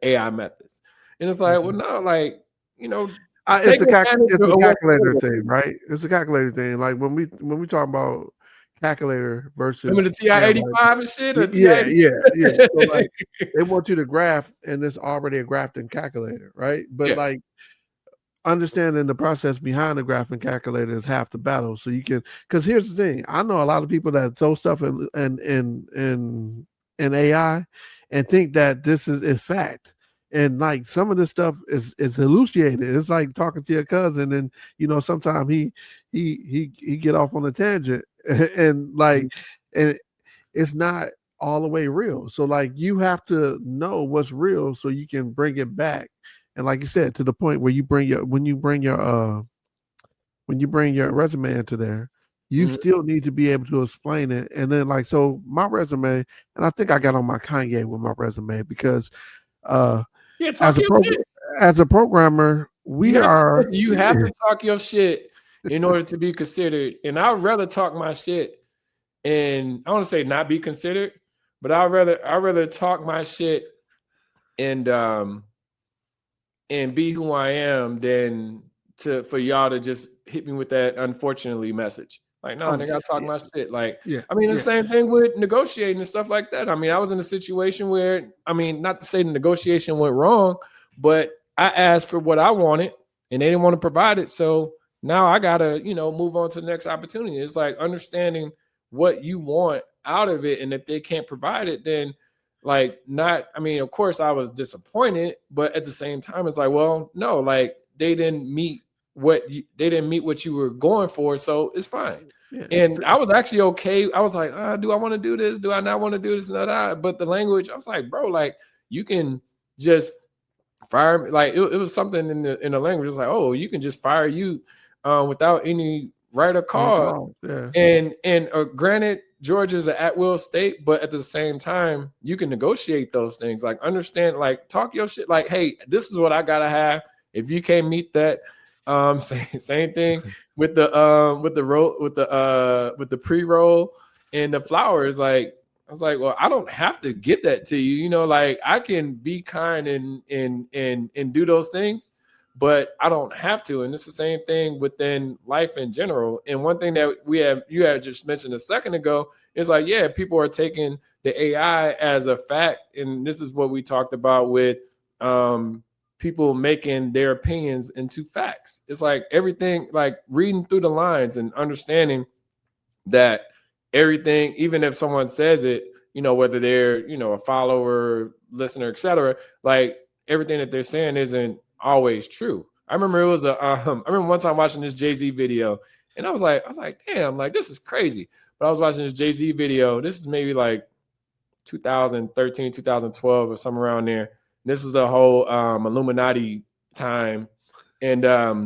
AI methods. And it's like, well, no, like, It's a what's calculator available. thing, right? It's a calculator thing. Like when we talk about calculator versus Remember the TI-85 and shit, or yeah. TI-86? So like they want you to graph, and it's already a graphed calculator, right? But Yeah. like understanding the process behind the graphing calculator is half the battle. So you can, because here's the thing, I know a lot of people that throw stuff in AI and think that this is fact. And like some of this stuff is hallucinated. It's like talking to your cousin, and sometimes he get off on a tangent, and like, and it's not all the way real. So like you have to know what's real so you can bring it back. And like you said, to the point where when you bring your resume into there, you still need to be able to explain it. And then like, so my resume, and I think I got on my Kanye with my resume because talk your shit. as a programmer, we are you have to talk your shit in order to be considered. And I'd rather talk my shit and I want to say not be considered, but I'd rather talk my shit and be who I am than for y'all to just hit me with that unfortunately message. Like, no, nigga, I talk my shit. Like, I mean, the same thing with negotiating and stuff like that. I mean, I was in a situation where, I mean, not to say the negotiation went wrong, but I asked for what I wanted and they didn't want to provide it. So now I gotta, move on to the next opportunity. It's like understanding what you want out of it. And if they can't provide it, then of course I was disappointed, but at the same time, it's like, well, no, like they didn't meet what you were going for. So it's fine. Yeah, and I was actually okay. I was like, do I want to do this? Do I not want to do this? But the language, I was like, bro, like you can just fire me. Like it was something in the language. It's like, oh, you can just fire you without any right or cause. Yeah. And granted, Georgia's an at-will state, but at the same time, you can negotiate those things. Like understand, like talk your shit. Like, hey, this is what I gotta have. If you can't meet that, same thing with the pre-roll and the flowers. Like I was like, well, I don't have to give that to you. Like I can be kind and do those things, but I don't have to. And it's the same thing within life in general. And one thing that you had just mentioned a second ago is like, yeah, people are taking the AI as a fact. And this is what we talked about with people making their opinions into facts. It's like everything, like reading through the lines and understanding that everything, even if someone says it, whether they're, a follower, listener, etc., like everything that they're saying isn't always true. I remember I remember one time watching this Jay-Z video and I was like, damn, like this is crazy. But I was watching this Jay-Z video. This is maybe like 2013, 2012 or somewhere around there. This is the whole Illuminati time. And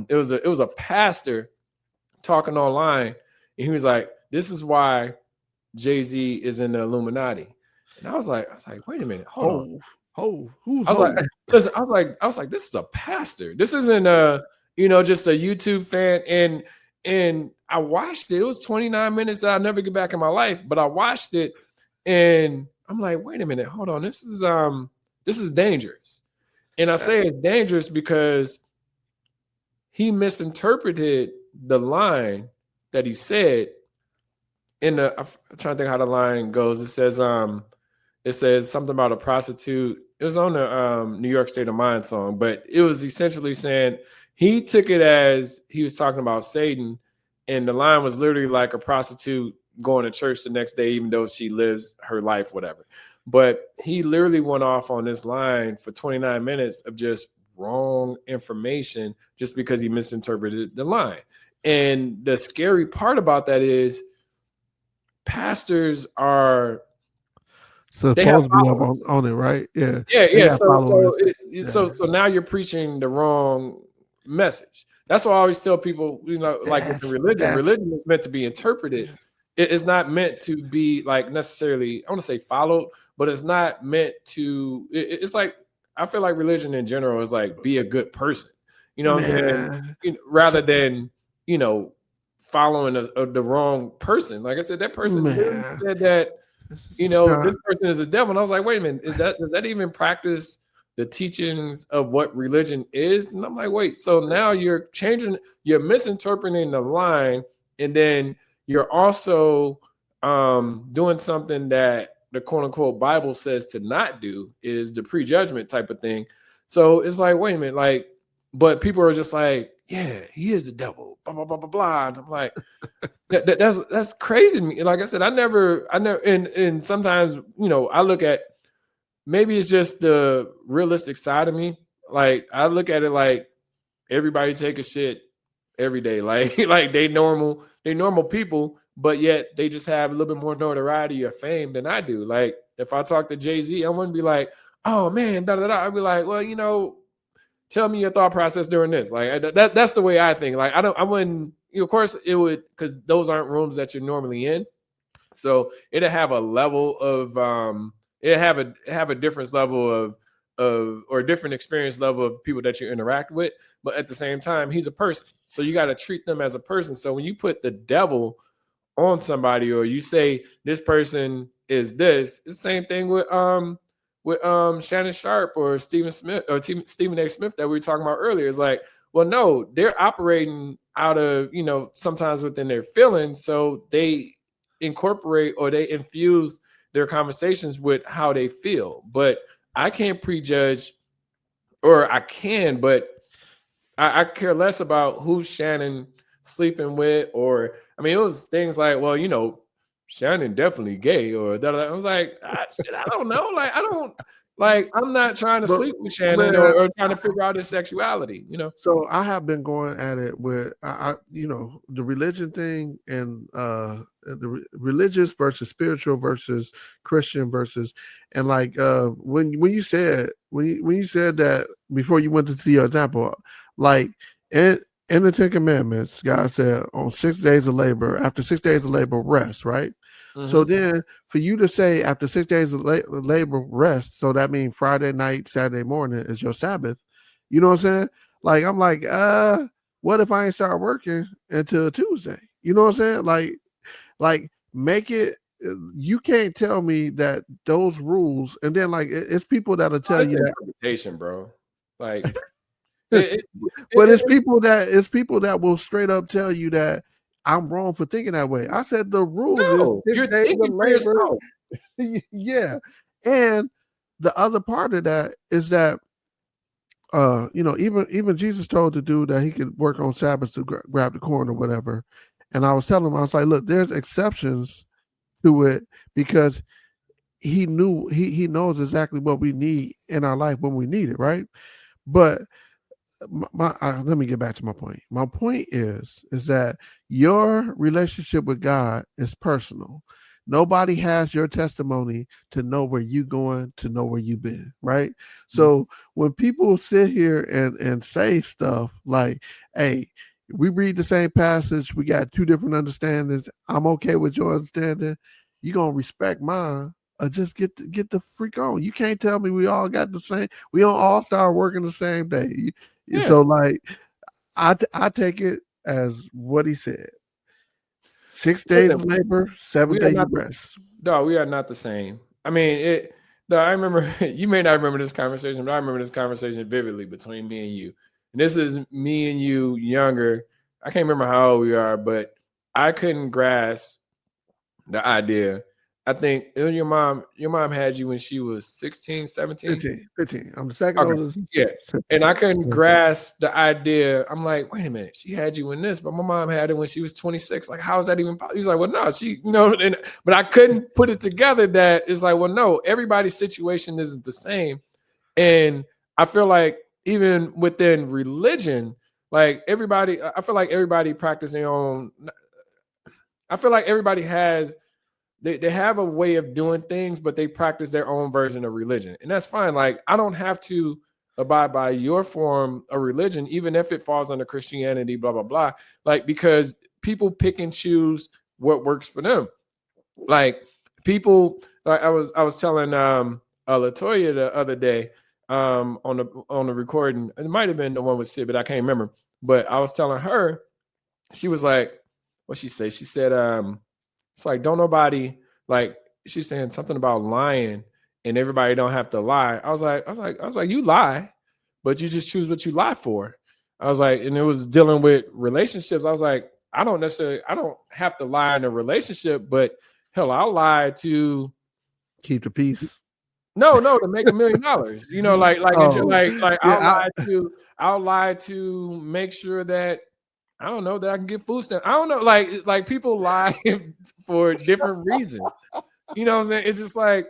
it was a pastor talking online and he was like, this is why Jay-Z is in the Illuminati. And I was like, wait a minute, hold on. Who's I was like, listen, I was like, this is a pastor. This isn't just a YouTube fan. And I watched it. It was 29 minutes that I'll never get back in my life. But I watched it and I'm like, wait a minute, hold on. This is dangerous. And I say it's dangerous because he misinterpreted the line that he said I'm trying to think how the line goes. It says something about a prostitute. It was on the New York State of Mind song, but it was essentially saying he took it as he was talking about Satan, and the line was literally like a prostitute going to church the next day, even though she lives her life, whatever. But he literally went off on this line for 29 minutes of just wrong information just because he misinterpreted the line. And the scary part about that is pastors are supposed to be up on it, right? Yeah. So now you're preaching the wrong message. That's why I always tell people, like with the religion is meant to be interpreted. It is not meant to be like necessarily, I want to say followed, but it's not meant to. It's like I feel like religion in general is like be a good person, what I'm saying, rather than following the wrong person. Like I said, that person said that this person is a devil, and I was like, wait a minute, does that even practice the teachings of what religion is. And I'm like, wait, so now you're misinterpreting the line, and then you're also doing something that the quote unquote Bible says to not do, is the prejudgment type of thing. So it's like, wait a minute, like, but people are just like, yeah, he is the devil, blah blah blah blah blah. And I'm like, that's crazy to me. Like I said, I never, and sometimes, I look at, maybe it's just the realistic side of me. Like I look at it like everybody take a shit every day, like they normal people, but yet they just have a little bit more notoriety or fame than I do. Like if I talk to Jay-Z, I wouldn't be like, oh man, da da da. I'd be like, well, tell me your thought process during this. Like that's the way I think. Like I wouldn't. Of course, it would, because those aren't rooms that you're normally in. So it'll have a level of it have a different level of or a different experience level of people that you interact with. But at the same time, he's a person, so you got to treat them as a person. So when you put the devil on somebody, or you say this person is this, it's the same thing with Shannon Sharp or Stephen Smith or Stephen A. Smith that we were talking about earlier. It's like, well, no, they're operating out of, sometimes within their feelings. So they incorporate or they infuse their conversations with how they feel. But I can't prejudge, or I can, but I care less about who Shannon sleeping with. Or, I mean, it was things like, well, Shannon definitely gay, or that. I was like, I don't know. I'm not trying to sleep with Shannon, or trying to figure out his sexuality, So I have been going at it with, the religion thing, and the religious versus spiritual versus Christian versus, and like when you said that before you went to see your example, like in the 10 Commandments, God said on 6 days of labor, after 6 days of labor, rest, right? Mm-hmm. So then for you to say after 6 days of labor, rest, so that means Friday night, Saturday morning is your Sabbath. You know what I'm saying? Like, I'm like, what if I ain't start working until Tuesday? You know what I'm saying? Like make it, you can't tell me that those rules, and then like it's people that'll tell you that interpretation, bro. Like but it's people that will straight up tell you that I'm wrong for thinking that way. I said the rules is you're thinking for yourself. Yeah. And the other part of that is that even Jesus told the dude that he could work on Sabbath to grab the corn or whatever. And I was telling him, I was like, look, there's exceptions to it, because he knew he knows exactly what we need in our life when we need it, right? But let me get back to my point. My point is that your relationship with God is personal. Nobody has your testimony to know where you're going, to know where you've been, right? So when people sit here and say stuff like, hey, we read the same passage, we got two different understandings, I'm okay with your understanding, you're going to respect mine, or just get the freak on. You can't tell me we all got the same, we don't all start working the same day. Yeah. So like, I take it as what he said. 6 days of labor, 7 days of rest. No, we are not the same. I mean, I remember, you may not remember this conversation, but I remember this conversation vividly between me and you. And this is me and you younger. I can't remember how old we are, but I couldn't grasp the idea. I think your mom had you when she was 16, 17? 15. I'm the second oldest. Yeah. And I couldn't grasp the idea. I'm like, wait a minute, she had you in this, but my mom had it when she was 26. Like, how is that even possible? He's like, well, no, she, but I couldn't put it together that it's like, well, no, everybody's situation isn't the same. And I feel like even within religion, like I feel like everybody practices their own. I feel like everybody has, they have a way of doing things, but they practice their own version of religion. And that's fine. Like, I don't have to abide by your form of religion, even if it falls under Christianity, blah, blah, blah. Like, because people pick and choose what works for them. Like, people, like I was telling Latoya the other day on the recording, it might have been the one with Sid, but I can't remember. But I was telling her, she was like, what she say? She said, it's like, don't nobody, like, she's saying something about lying and everybody don't have to lie. I was like, you lie, but you just choose what you lie for. I was like, and it was dealing with relationships. I was like, I don't have to lie in a relationship, but hell, I'll lie to keep the peace. No, to make $1 million. You know, like yeah, I'll lie to make sure that I don't know that I can get food stamps. I don't know, like people lie for different reasons. You know what I'm saying? It's just like,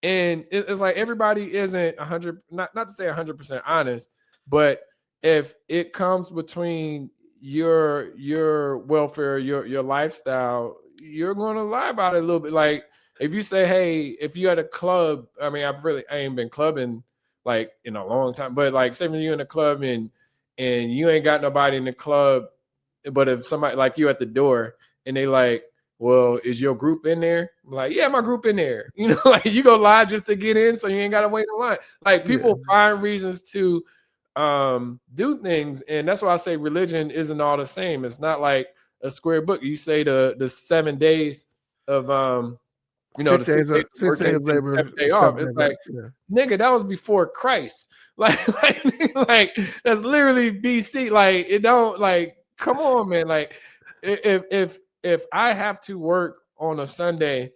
and it's like everybody isn't 100, not to say 100% honest, but if it comes between your welfare, your lifestyle, you're going to lie about it a little bit. Like if you say, hey, if you at a club, I mean, I ain't been clubbing like in a long time, but like say when you're in a club and you ain't got nobody in the club, but if somebody like you at the door and they like, well, is your group in there? I'm like, yeah, my group in there. You know, like you go lie just to get in so you ain't got to wait in line. Like people find reasons to do things, and that's why I say religion isn't all the same. It's not like a square book. You say the 7 days of you know, 6 days, 6 days of labor, 7th day off. It's like, nigga, that was before Christ. Like that's literally BC. Like it don't, like, come on, man. Like if I have to work on a Sunday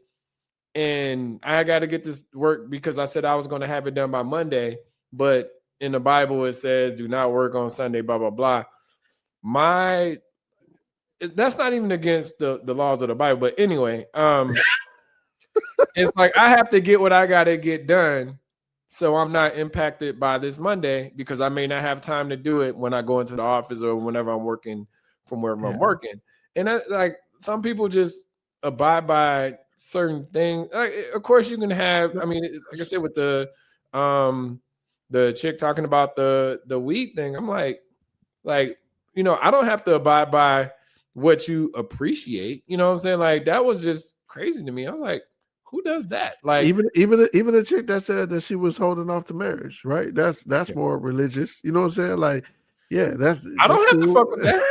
and I got to get this work because I said I was going to have it done by Monday, but in the Bible it says do not work on Sunday, blah blah blah. That's not even against the laws of the Bible, but anyway, it's like I have to get what I got to get done, so I'm not impacted by this Monday because I may not have time to do it when I go into the office or whenever I'm working from wherever I'm working. And like some people just abide by certain things. Like, of course, you can have. I mean, like I said, with the chick talking about the weed thing, I'm like, you know, I don't have to abide by what you appreciate. You know what I'm saying? Like that was just crazy to me. I was like, who does that? Like even the chick that said that she was holding off the marriage, right? That's more religious. You know what I'm saying? Like, yeah, I don't have to fuck with that.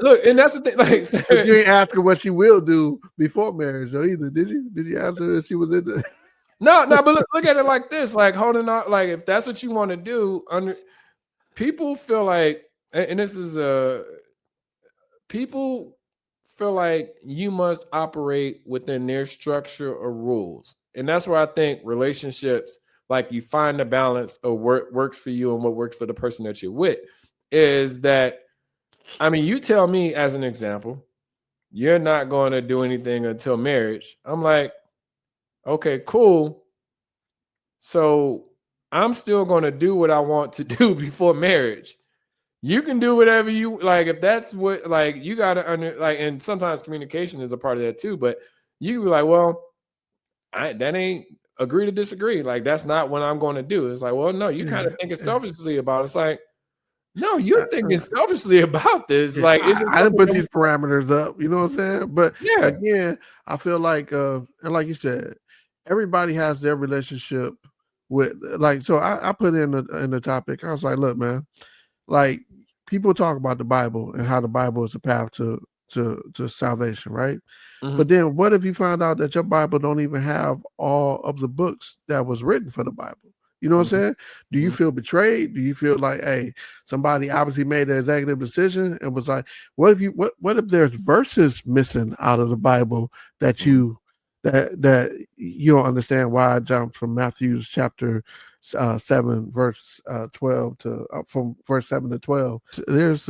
Look, and that's the thing. Like, but you ain't ask her what she will do before marriage, though, either. Did you? Did you ask her if she was in the? No. But look at it like this: like holding on. Like if that's what you want to do, people feel like, and this is people feel like you must operate within their structure or rules, and that's where I think relationships, like you find the balance of what works for you and what works for the person that you're with, is that. I mean, you tell me as an example, you're not going to do anything until marriage. I'm like, okay, cool. So I'm still going to do what I want to do before marriage. You can do whatever you like. If that's what, like, you got to and sometimes communication is a part of that too. But you can be like, well, that ain't agree to disagree. Like, that's not what I'm going to do. It's like, well, no, you kind of thinking selfishly about it. It's like, no, you're thinking selfishly about this. Like, I didn't put these parameters up. You know what I'm saying? But again, I feel like, and like you said, everybody has their relationship with, like. So I put in the topic. I was like, look, man, like people talk about the Bible and how the Bible is a path to salvation, right? Mm-hmm. But then, what if you find out that your Bible don't even have all of the books that was written for the Bible? You know what I'm saying? Do you feel betrayed? Do you feel like, hey, somebody obviously made an executive decision and was like, what if there's verses missing out of the Bible that you that you don't understand why I jumped from Matthew's chapter 7 verse 12 to from verse 7 to 12. There's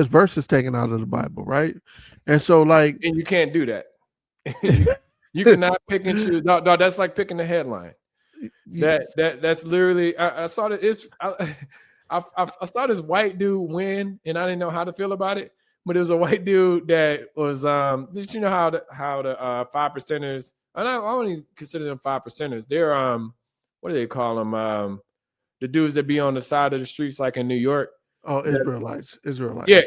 verses taken out of the Bible, right? And so like, and you can't do that. You cannot pick and choose. No, that's like picking the headline. That's literally. I saw this. I saw this white dude win, and I didn't know how to feel about it. But it was a white dude that was. Did you know how the 5%ers? I don't even consider them 5%ers. They're what do they call them? The dudes that be on the side of the streets, like in New York. Oh, Israelites.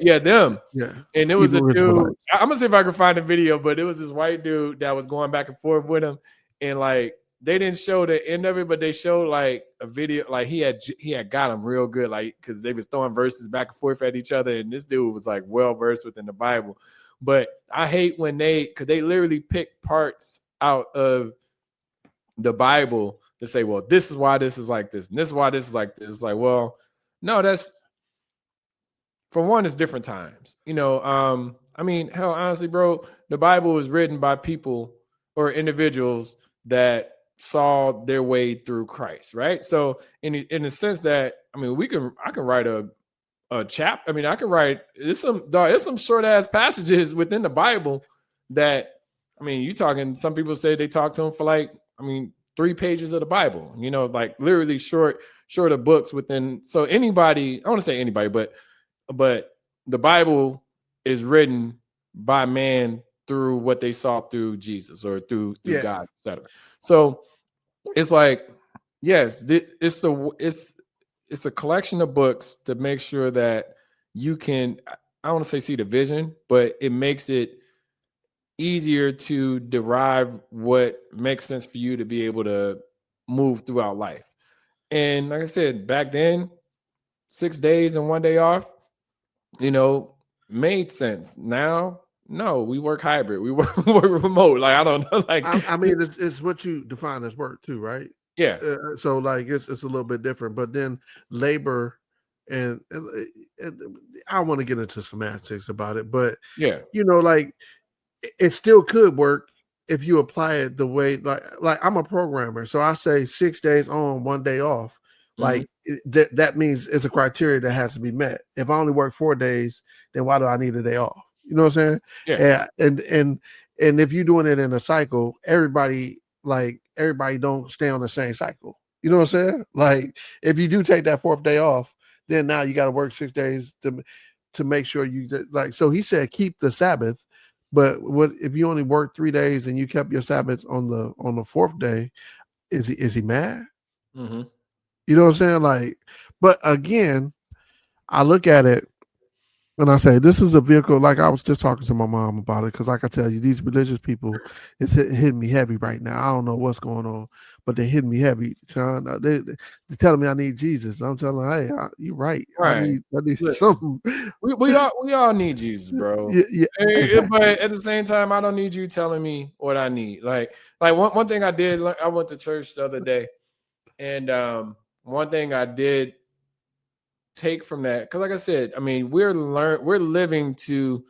Yeah, them. Yeah. And it was a dude. I'm gonna see if I can find a video, but it was this white dude that was going back and forth with him, and like. They didn't show the end of it, but they showed like a video, like he had got him real good, like because they was throwing verses back and forth at each other, and this dude was like well versed within the Bible. But I hate when because they literally pick parts out of the Bible to say, well, this is why this is like this, and this is why this is like this. It's like, well, no, that's, for one, it's different times. I mean, hell, honestly, bro, the Bible was written by people or individuals that saw their way through Christ, right? So in the sense that, I mean, I can write a chapter. I mean, I can write, there's some short ass passages within the Bible that, I mean, you talking, some people say they talk to him for like, I mean, 3 pages of the Bible, like literally shorter books within. So anybody, I want to say anybody, but the Bible is written by man through what they saw through Jesus or through God, etc. So it's like, yes, it's a collection of books to make sure that you can, I don't want to say see the vision, but it makes it easier to derive what makes sense for you to be able to move throughout life. And like I said, back then, 6 days and 1 day off, made sense. Now, no, we work hybrid. We work remote. Like, I don't know. Like, I mean, it's what you define as work too, right? Yeah. So like it's a little bit different, but then labor and I don't want to get into semantics about it, but yeah, like it still could work if you apply it the way like I'm a programmer, so I say 6 days on, 1 day off. Like that means it's a criteria that has to be met. If I only work 4 days, then why do I need a day off? You know what I'm saying? Yeah. And if you're doing it in a cycle, everybody don't stay on the same cycle. You know what I'm saying? Like if you do take that 4th day off, then now you got to work 6 days to make sure you like. So he said keep the Sabbath, but what if you only work 3 days and you kept your Sabbath on the 4th day? Is he mad? Mm-hmm. You know what I'm saying? Like, but again, I look at it and I say, this is a vehicle. Like I was just talking to my mom about it. Cause like I tell you, these religious people, it's hitting me heavy right now. I don't know what's going on, but they're hitting me heavy, Sean. They're telling me I need Jesus. I'm telling them, hey, you're right. Right. I need something. We all need Jesus, bro. Yeah, exactly. But at the same time, I don't need you telling me what I need. Like one thing I did, I went to church the other day, and one thing I did take from that, because like I said, I mean, we're living to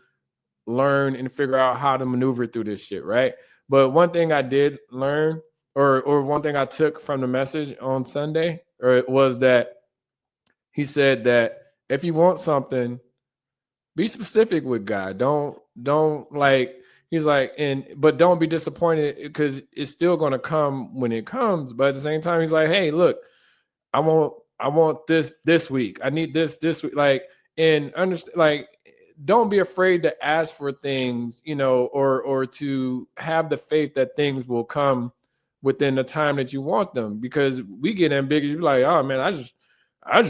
learn and figure out how to maneuver through this shit, right? But one thing I did learn, or one thing I took from the message on Sunday, was that he said that if you want something, be specific with God. Don't like, he's like, but don't be disappointed because it's still going to come when it comes. But at the same time, he's like, hey, look, I want this week. I need this week. Like, and understand, like, don't be afraid to ask for things, or to have the faith that things will come within the time that you want them. Because we get ambiguous. You're like, oh man, I just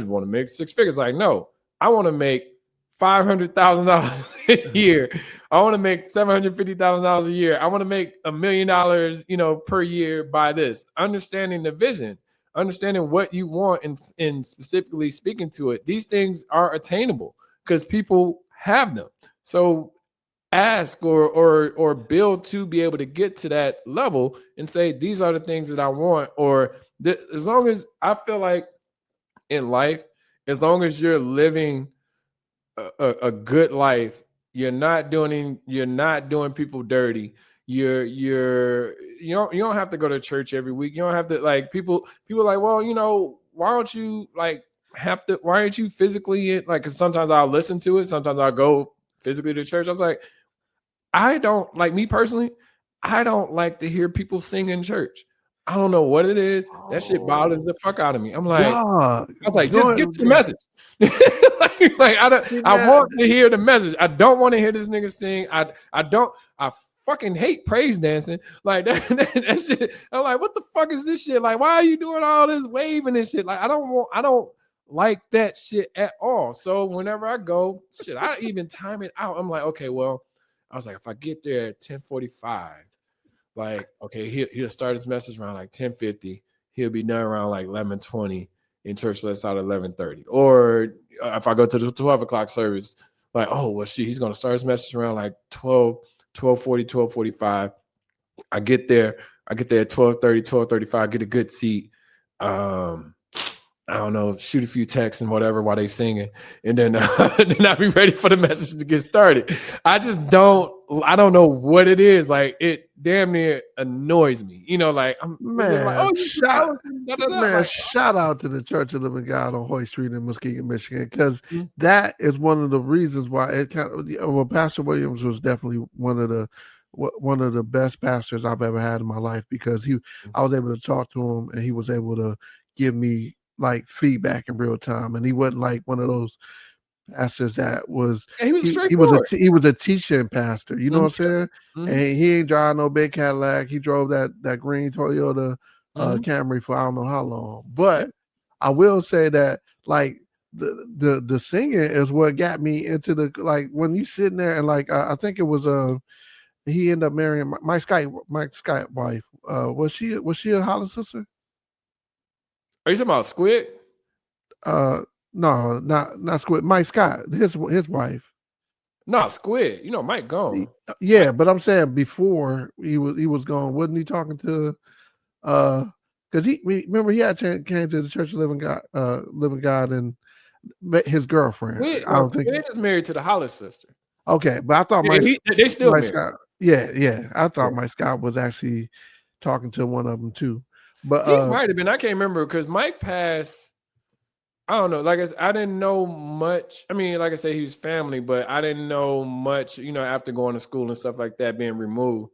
want to make 6 figures. Like, no, I want to make $500,000 a year. I want to make $750,000 a year. I want to make $1 million, per year by this. Understanding the vision, understanding what you want, and specifically speaking to it. These things are attainable because people have them. So ask or build to be able to get to that level and say, these are the things that I want. Or as long as I feel like in life, as long as you're living a good life, you're not doing people dirty. You don't have to go to church every week. You don't have to, like, people like, well, why don't you why aren't you physically like, because sometimes I'll listen to it, sometimes I'll go physically to church. I was like, I don't like, me personally, I don't like to hear people sing in church. I don't know what it is. That shit bothers the fuck out of me. I'm like, I was like, just get the message. I want to hear the message. I don't want to hear this nigga sing. I fucking hate praise dancing. Like that shit. I'm like, what the fuck is this shit? Like, why are you doing all this waving and shit? Like, I don't like that shit at all. So whenever I go, shit, I even time it out. I'm like, okay, well, I was like, if I get there at 10:45, like, okay, he'll start his message around like 10:50. He'll be done around like 11:20. In church lets out 11:30. Or if I go to the 12 o'clock service, like, oh, well, he's going to start his message around like 12:40, 12:45. I get there I get there at 12:30, 12:35, get a good seat. I don't know, shoot a few texts and whatever while they singing, and then then I'll be ready for the message to get started. I don't know what it is. Like, it damn near annoys me. You know, like I'm like, Man, oh, you shout out to the Church of Living God on Hoyt Street in Muskegon, Michigan, because Mhm. that is one of the reasons why it kind of. Well, Pastor Williams was definitely one of the best pastors I've ever had in my life, because I was able to talk to him and he was able to give me like feedback in real time, and he wasn't like one of those pastors that was Yeah, he was he was straightforward. he was a teaching pastor, you know what I'm saying? Mhm. And he ain't drive no big Cadillac. He drove that green Toyota Camry for I don't know how long. But I will say that like the singing is what got me into the, like, when you sitting there and like I think it was he ended up marrying Mike Scott wife. Was she a Holler sister? Are you talking about Squid? No, not Squid. Mike Scott, his wife. No, Squid. You know, Mike gone. Yeah, but I'm saying before he was gone, wasn't he talking to because remember he had came to the Church of Living God and met his girlfriend. I don't think Squid is married to the Hollis sister. okay, but I thought Yeah, they still Mike married. Scott, yeah. I thought Mike Scott was actually talking to one of them too. But he might have been. I can't remember because Mike passed. I don't know. Like I didn't know much. I mean, like I said, he was family, but I didn't know much, you know, after going to school and stuff like that, being removed.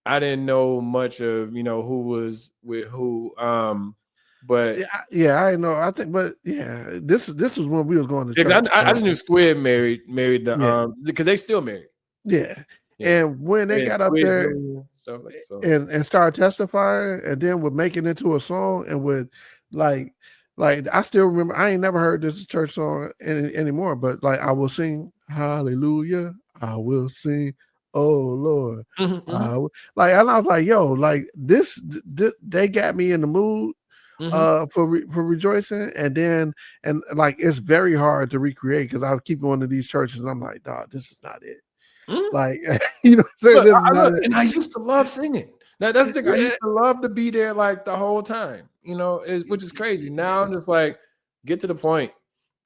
I didn't know much of, you know, who was with who. But yeah, I know. I think, but yeah, this was when we was going to church. I just knew Squid married the because they still married. Yeah. And when they got up there stuff like so. and started testifying, and then would make it into a song, and would like I still remember, I ain't never heard this church song anymore, but like I will sing hallelujah, I will sing, oh Lord. Like, and I was like, yo, like this they got me in the mood for rejoicing, and like it's very hard to recreate because I keep going to these churches and I'm like, dog, this is not it. Like, you know what I'm saying? And I used to love singing. That's the thing. I used to love to be there like the whole time, you know, which is crazy. Now I'm just like, get to the point.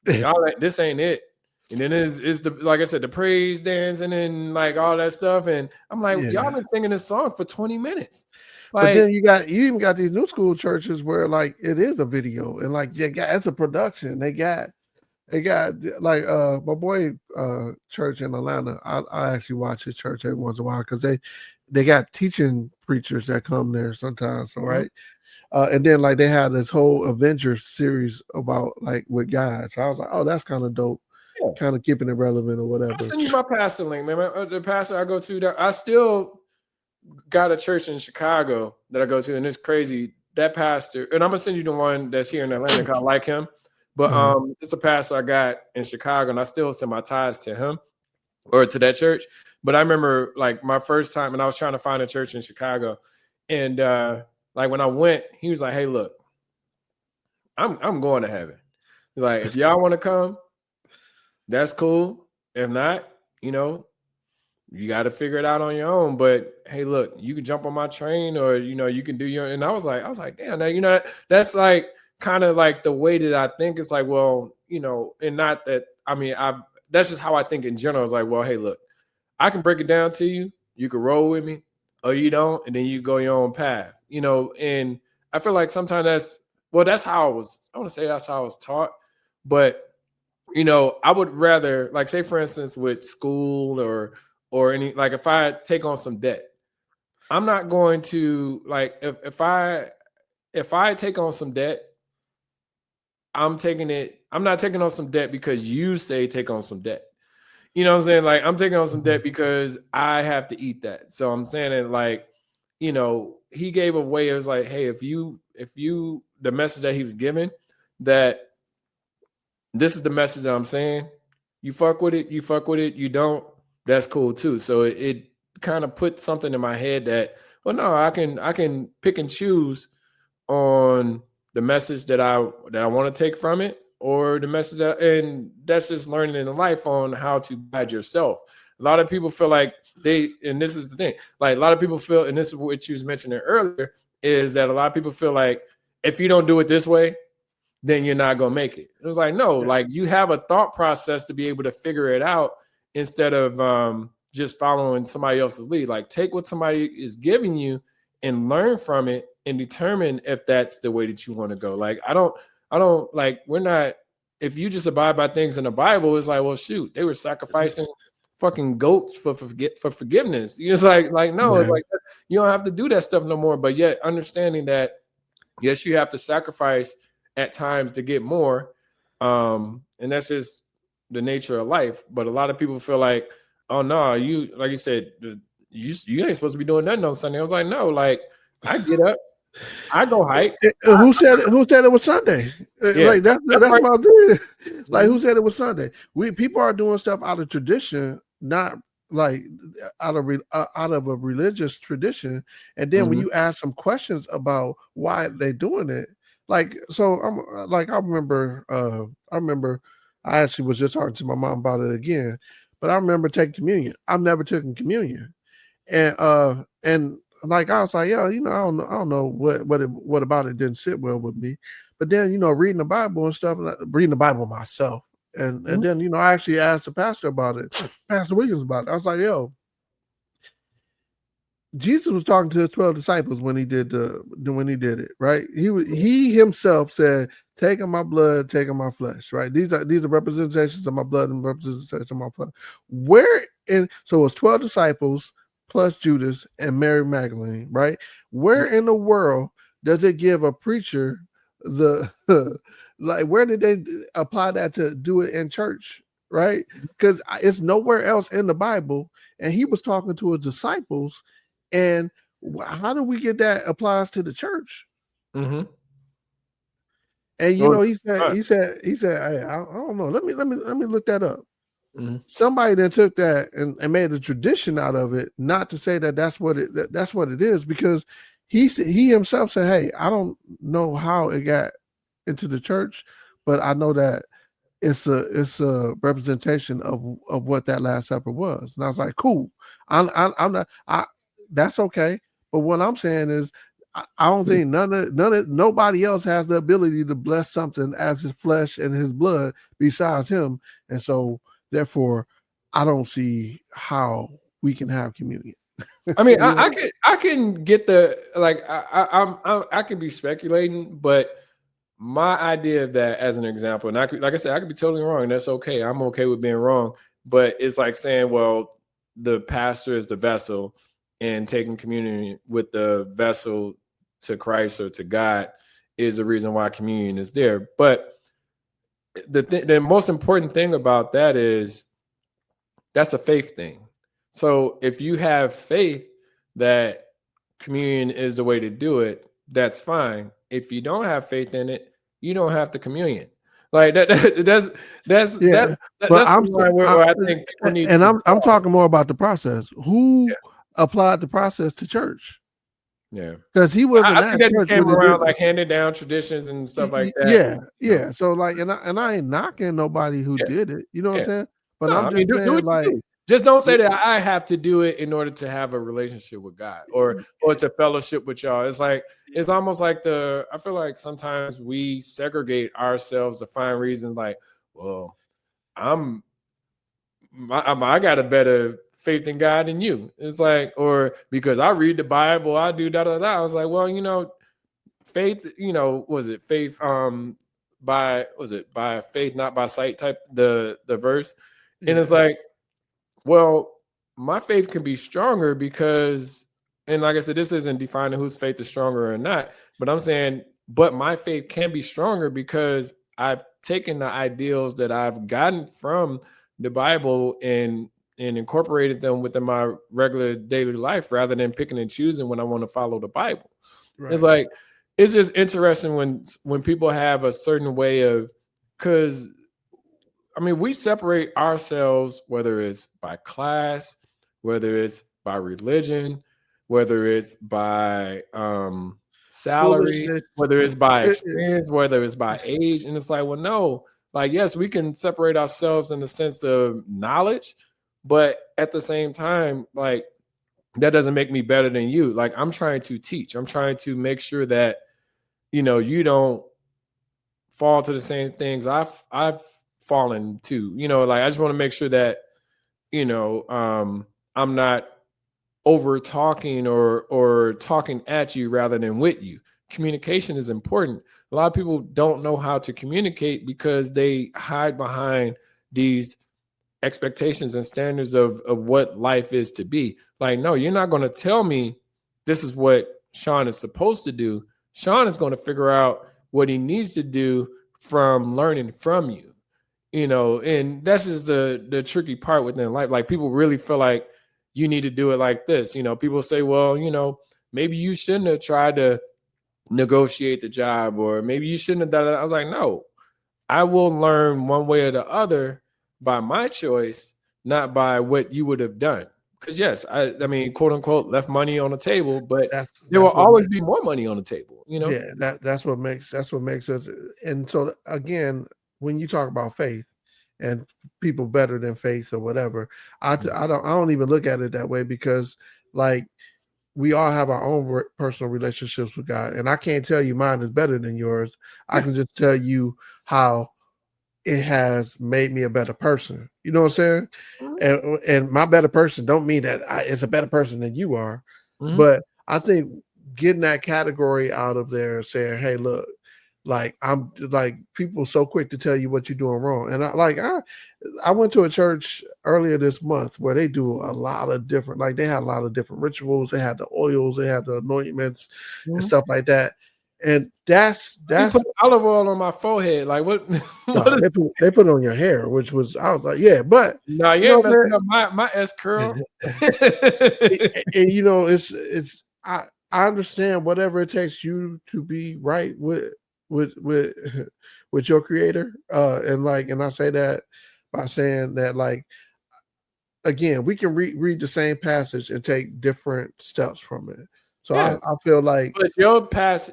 Y'all like, this ain't it. And then is the, like I said, the praise dance and then like all that stuff. And I'm like, y'all been singing this song for 20 minutes. Like, but then you even got these new school churches where like it is a video and like it's a production. They got like my boy church in Atlanta. I actually watch his church every once in a while because they got teaching preachers that come there sometimes. So right. And then like they had this whole Avengers series about like with guys. So I was like, oh, that's kind of dope. Yeah. Kind of keeping it relevant or whatever. I'll send you my pastor link, man. The pastor I go to, I still got a church in Chicago that I go to, and it's crazy. That pastor, and I'm gonna send you the one that's here in Atlanta because I like him. But it's a pastor I got in Chicago, and I still send my tithes to him or to that church. But I remember like my first time, and I was trying to find a church in Chicago, and like when I went, he was like, "Hey, look, I'm going to heaven." He's like, "If y'all want to come, that's cool. If not, you know, you got to figure it out on your own. But hey, look, you can jump on my train, or you know, you can do your." And I was like, damn, now you know, that's like kind of like the way that I think. It's like, well, you know, and not that I mean, that's just how I think in general. It's like, well, hey, look, I can break it down to you. You can roll with me, or you don't, and then you go your own path, you know. And I feel like sometimes that's how I was. I want to say that's how I was taught, but you know, I would rather, like, say for instance, with school or any, like if I take on some debt, I'm not going to like if I take on some debt, I'm not taking on some debt because you say take on some debt. You know what I'm saying? Like I'm taking on some debt because I have to eat that. So I'm saying that, like, you know, he gave away, it was like, hey, if you the message that he was giving, that this is the message that I'm saying. You fuck with it, you don't, that's cool too. So it kind of put something in my head that, well, no, I can pick and choose on the message that I want to take from it, or the message and that's just learning in life on how to guide yourself. A lot of people feel like and this is the thing, like a lot of people feel, and this is what you was mentioning earlier, is that a lot of people feel like if you don't do it this way, then you're not gonna make it. It was like, no, like you have a thought process to be able to figure it out instead of just following somebody else's lead. Like take what somebody is giving you and learn from it and determine if that's the way that you want to go. Like I don't like, we're not, if you just abide by things in the Bible, it's like, well, shoot, they were sacrificing fucking goats for forgiveness. It's like no, it's like you don't have to do that stuff no more. But yet understanding that yes, you have to sacrifice at times to get more, and that's just the nature of life. But a lot of people feel like, oh no, you, like you said, you ain't supposed to be doing nothing on Sunday. I was like, no, like I get up, I go hike. Who said it was Sunday? Like that's right. My thing. Like who said it was Sunday? People are doing stuff out of tradition, not like out of a religious tradition. And then when you ask some questions about why they're doing it, like so, I remember I actually was just talking to my mom about it again, but I remember taking communion. I've never taken communion, and like I was like, yeah, I don't know what about it didn't sit well with me. But then, reading the Bible and stuff, reading the Bible myself. And then, I actually asked the pastor about it, Pastor Williams about it. I was like, yo, Jesus was talking to his 12 disciples when he did it, right? He himself said, taking my blood, taking my flesh, right? These are representations of my blood and representations of my flesh. So it was 12 disciples plus Judas and Mary Magdalene, right? Where in the world does it give a preacher where did they apply that to do it in church, right? Because it's nowhere else in the Bible. And he was talking to his disciples, and how do we get that applies to the church? And he said, hey, I don't know. Let me look that up. Somebody then took that and made a tradition out of it, not to say that's what it is, because he himself said, hey, I don't know how it got into the church, but I know that it's a representation of what that Last Supper was. And I was like, cool. I'm not, that's okay. But what I'm saying is, I don't think nobody else has the ability to bless something as his flesh and his blood besides him. And so therefore, I don't see how we can have communion. I mean, I can get the, like, I could be speculating, but my idea of that as an example, and like I said, I could be totally wrong, and that's okay. I'm okay with being wrong, but it's like saying, well, the pastor is the vessel, and taking communion with the vessel to Christ or to God is the reason why communion is there. But the most important thing about that is that's a faith thing. So if you have faith that communion is the way to do it, that's fine. If you don't have faith in it, you don't have to communion. Like that's where I think people need. And I'm talking more about the process. Who applied the process to church? Yeah, because he wasn't. I think that came around like handed down traditions and stuff like that. Yeah. So like, and I ain't knocking nobody who did it. You know what I'm saying? But I'm just saying, like, just don't say that I have to do it in order to have a relationship with God or to fellowship with y'all. It's like, it's almost like I feel like sometimes we segregate ourselves to find reasons like, well, I got a better faith in God than you. It's like, or because I read the Bible, I do da da da. I was like, well, faith, was it faith by faith, not by sight type the verse. And it's like, well, my faith can be stronger because, and like I said, this isn't defining whose faith is stronger or not, but I'm saying, but my faith can be stronger because I've taken the ideals that I've gotten from the Bible and incorporated them within my regular daily life rather than picking and choosing when I want to follow the Bible. Right. It's like, it's just interesting when people have a certain way of, because I mean, we separate ourselves, whether it's by class, whether it's by religion, whether it's by salary, whether it's by experience, whether it's by age. And it's like, well, no, like, yes, we can separate ourselves in the sense of knowledge, but at the same time, like, that doesn't make me better than you. Like, I'm trying to teach. I'm trying to make sure that, you know, you don't fall to the same things I've fallen to. You know, like, I just want to make sure that, you know, I'm not over talking or talking at you rather than with you. Communication is important. A lot of people don't know how to communicate because they hide behind these expectations and standards of what life is to be. Like, no, you're not going to tell me this is what Sean is supposed to do. Sean is going to figure out what he needs to do from learning from you, you know. And that's just the tricky part within life. Like, people really feel like you need to do it like this. You know, people say, well, you know, maybe you shouldn't have tried to negotiate the job, or maybe you shouldn't have done that. I was like, no, I will learn one way or the other by my choice, not by what you would have done. Because yes, I mean, quote unquote, left money on the table, but there will always be more money on the table, you know? Yeah, that's what makes us. And so again, when you talk about faith and people better than faith or whatever, I don't even look at it that way, because like, we all have our own personal relationships with God, and I can't tell you mine is better than yours. I can just tell you how it has made me a better person. You know what I'm saying? And my better person don't mean that it's a better person than you are, but I think getting that category out of there, saying, hey, look, like, I'm like, people so quick to tell you what you're doing wrong. And I went to a church earlier this month where they do a lot of different, like, they had a lot of different rituals. They had the oils, they had the anointments and stuff like that. And that's put olive oil on my forehead. Like, what? They put it on your hair, which was, I was like, yeah, but no, you ain't messing up my S curl. And you know, it's I understand whatever it takes you to be right with your creator. And I say that by saying that, like, again, we can read the same passage and take different steps from it. So yeah. I feel like, but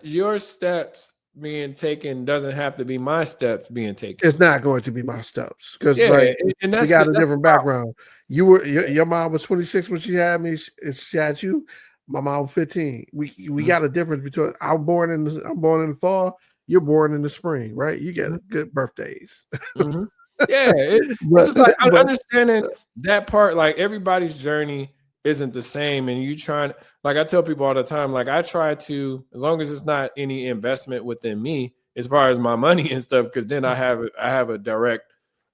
your steps being taken doesn't have to be my steps being taken. It's not going to be my steps, because and that's, we got a different background. Your mom was 26 when she had me. She had you. My mom was 15. We got a difference between I'm born in the fall. You're born in the spring, right? You get good birthdays. Yeah, it's just like understanding that part. Like, everybody's journey isn't the same, and you trying, like, I tell people all the time, like, I try to, as long as it's not any investment within me as far as my money and stuff, because then I have a direct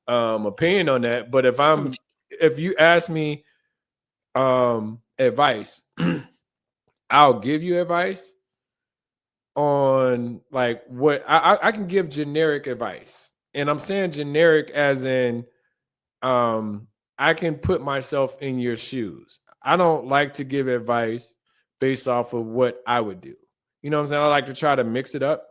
opinion on that. But if you ask me advice, I'll give you advice on, like, what I can give generic advice. And I'm saying generic as in I can put myself in your shoes. I don't like to give advice based off of what I would do. You know what I'm saying? I like to try to mix it up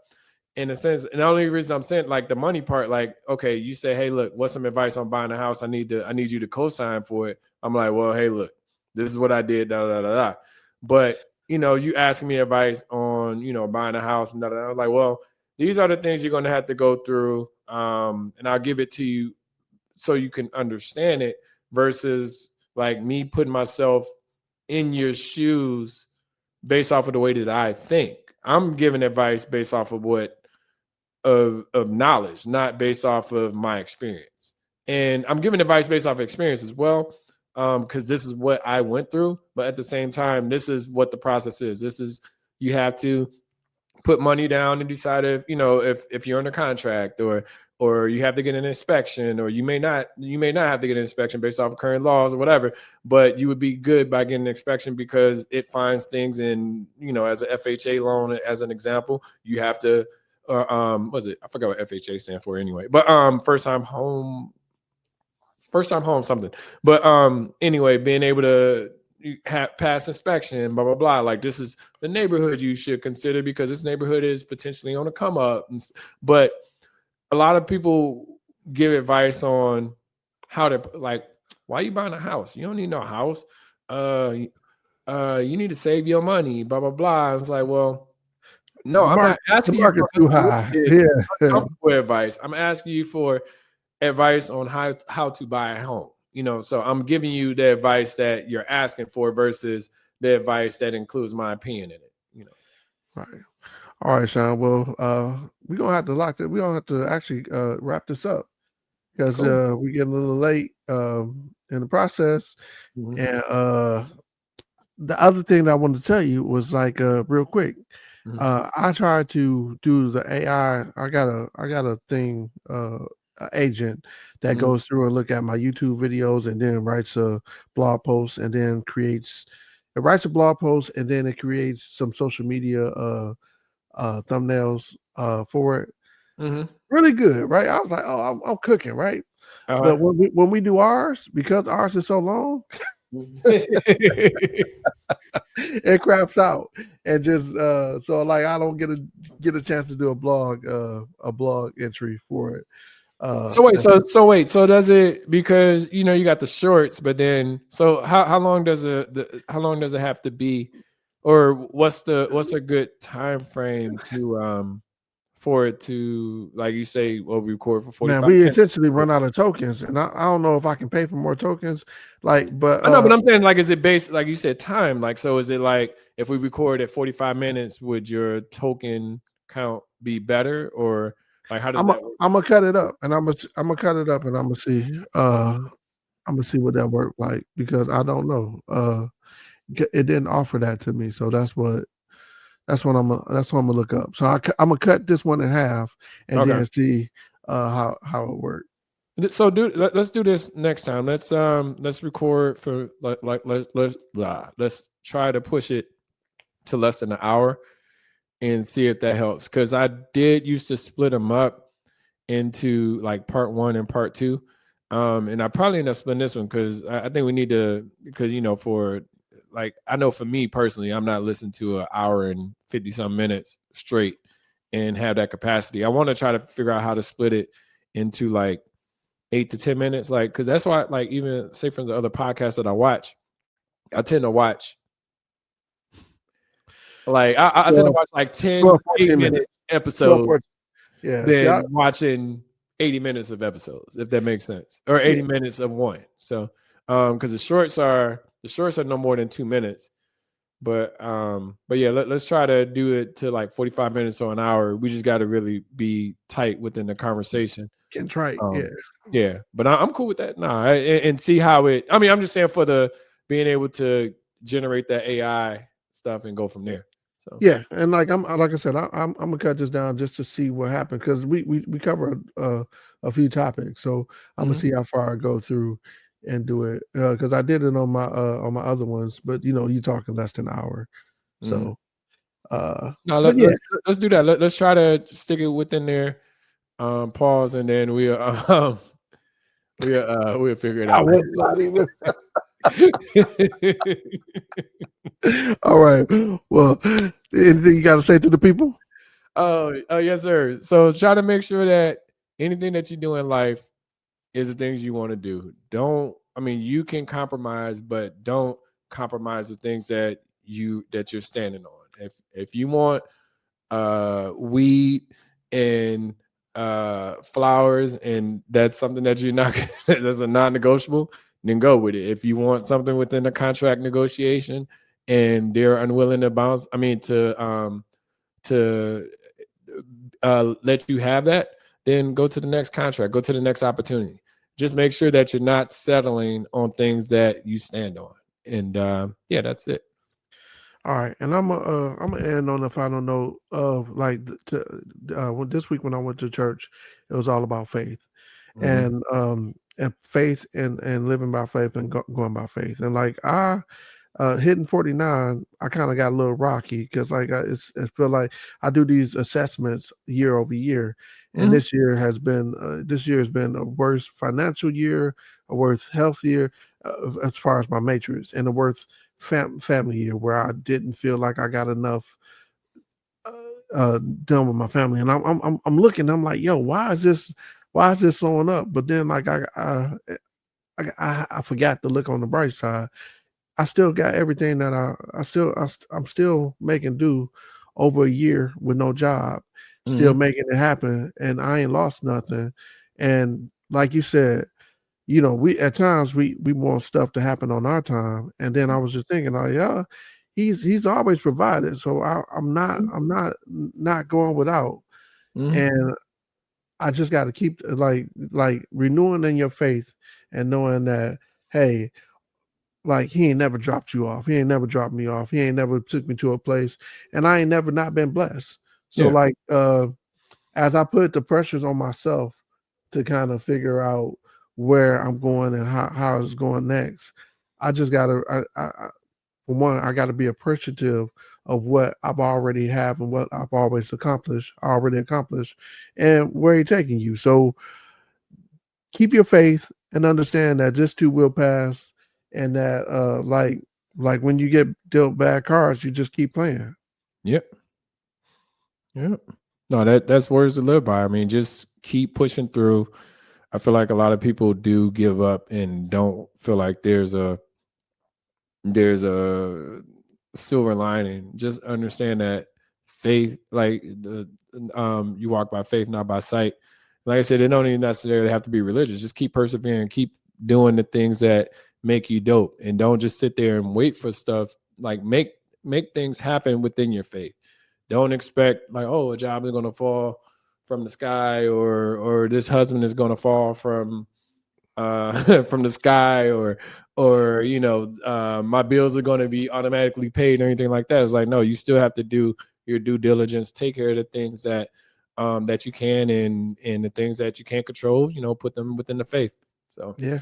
in a sense. And the only reason I'm saying, like, the money part, like, okay, you say, hey, look, what's some advice on buying a house? I need you to co-sign for it. I'm like, well, hey, look, this is what I did, da da da da. But, you know, you ask me advice on, you know, buying a house and da da da. I'm like, well, these are the things you're going to have to go through. And I'll give it to you so you can understand it, versus like me putting myself in your shoes based off of the way that I think. I'm giving advice based off of of knowledge, not based off of my experience. And I'm giving advice based off of experience as well, because this is what I went through. But at the same time, this is what the process is. This is, you have to put money down and decide if you're under contract, or you have to get an inspection, or you may not have to get an inspection based off of current laws or whatever, but you would be good by getting an inspection because it finds things in, as a FHA loan, as an example, you have to, was it? I forgot what FHA stand for anyway, but first time home something. But anyway, being able to pass inspection, blah blah blah. Like, this is the neighborhood you should consider because this neighborhood is potentially on a come up. But a lot of people give advice on how to, like, why are you buying a house? You don't need no house. You need to save your money, blah blah blah. It's like, well, no, I'm not asking you for too high. advice. I'm asking you for advice on how to buy a home. So I'm giving you the advice that you're asking for versus the advice that includes my opinion in it. Right. All right, Sean. Well, we're gonna have to we're gonna have to actually wrap this up because Cool. we're getting a little late in the process. Mhm. And the other thing that I wanted to tell you was like real quick. Mhm. I tried to do the AI. I got a thing, a agent that Mhm. goes through and look at my YouTube videos and then writes a blog post and then it writes a blog post and then it creates some social media thumbnails for it. Mhm. Really good, right? I was like, oh, I'm cooking, right? Uh-huh. But when we do ours, because ours is so long, it craps out and just so like I don't get a chance to do a blog entry for it. So wait, so does it, because you got the shorts, but then so how long does how long does it have to be, or what's a good time frame to for it to, like you say, well, record for Man, 45 we minutes? essentially run out of tokens, and I don't know if I can pay for more tokens. Like, but I know, but I'm saying, like, is it based, like you said, time? Like, so is it like if we record at 45 minutes, would your token count be better, or like how does that work? I'm gonna cut it up, and I'm gonna cut it up, and I'm gonna see I'm gonna see what that work like because I don't know. It didn't offer that to me, so that's what I'm gonna look up. So I'm gonna cut this one in half and Okay. then see how it works. So let's do this next time. Let's record for let's try to push it to less than an hour and see if that helps. Because I did used to split them up into like part one and part two, and I probably end up splitting this one because I think we need to, because for, like, I know for me personally, I'm not listening to an hour and 50 some minutes straight and have that capacity. I want to try to figure out how to split it into like 8 to 10 minutes, like, because that's why, like, even say from the other podcasts that I watch, I tend to watch like I tend to 12, watch like 10 12 14 8-minute minutes. 12, episodes 14. Yeah. See, than watching 80 minutes of episodes, if that makes sense, or yeah, 80 minutes of one. So because the shorts are no more than 2 minutes. But yeah, let's try to do it to like 45 minutes or an hour. We just got to really be tight within the conversation. can try. Yeah. Um, yeah, but I'm cool with that. Nah, and see how it. I mean, I'm just saying for the being able to generate that AI stuff and go from there. So Yeah, and like I said, I'm gonna cut this down just to see what happens because we cover a few topics, so I'm gonna mhm. see how far I go through and do it because I did it on my other ones, but you talking less than an hour, Mhm. so No, but yeah, let's do that. Let's try to stick it within there. Pause, and then we'll figure it I out. was not even. All right. Well, anything you got to say to the people? Oh, yes, sir. So try to make sure that anything that you do in life is the things you want to do. I mean, you can compromise, but don't compromise the things that you're standing on. If you want weed and flowers, and that's something that you're not that's a non-negotiable, then go with it. If you want something within the contract negotiation and they're unwilling to bounce, I mean to let you have that, then go to the next contract, go to the next opportunity. Just make sure that you're not settling on things that you stand on. And yeah, that's it. All right, and I'm gonna end on the final note of like this week when I went to church, it was all about faith Mhm. and faith and living by faith and going by faith and like I hitting 49, I kind of got a little rocky because like I feel like I do these assessments year over year, and Mhm. this year has been a worse financial year, a worse health year as far as my matrix, and a worse family year where I didn't feel like I got enough uh, done with my family, and I'm looking, I'm like, yo, why is this showing up? But then like I forgot to look on the bright side. I still got everything that I'm still making do over a year with no job, still Mhm. making it happen, and I ain't lost nothing. And like you said, we at times we want stuff to happen on our time. And then I was just thinking, oh yeah, he's always provided. So I'm not going without. Mm-hmm. And I just got to keep like renewing in your faith and knowing that, hey, like he ain't never dropped you off. He ain't never dropped me off. He ain't never took me to a place, and I ain't never not been blessed. So Yeah. like as I put the pressures on myself to kind of figure out where I'm going and how it's going next, I just gotta for one, I gotta be appreciative of what I've already have and what I've already accomplished, and where he's taking you. So keep your faith and understand that this too will pass, and that like when you get dealt bad cards, you just keep playing. Yep. Yep. No, that's words to live by. I mean, just keep pushing through. I feel like a lot of people do give up and don't feel like there's a silver lining. Just understand that faith, like you walk by faith, not by sight. Like I said, it don't even necessarily have to be religious. Just keep persevering, keep doing the things that make you dope, and don't just sit there and wait for stuff. Like make things happen within your faith. Don't expect like, oh, a job is gonna fall from the sky, or this husband is gonna fall from from the sky, or my bills are going to be automatically paid or anything like that. It's like, no, you still have to do your due diligence, take care of the things that you can, and the things that you can't control, put them within the faith. So Yeah.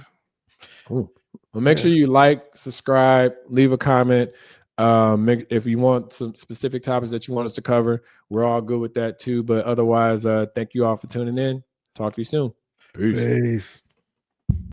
cool. Well, make sure you like, subscribe, leave a comment. If you want some specific topics that you want us to cover, we're all good with that too. But otherwise, thank you all for tuning in. Talk to you soon. Peace. Peace.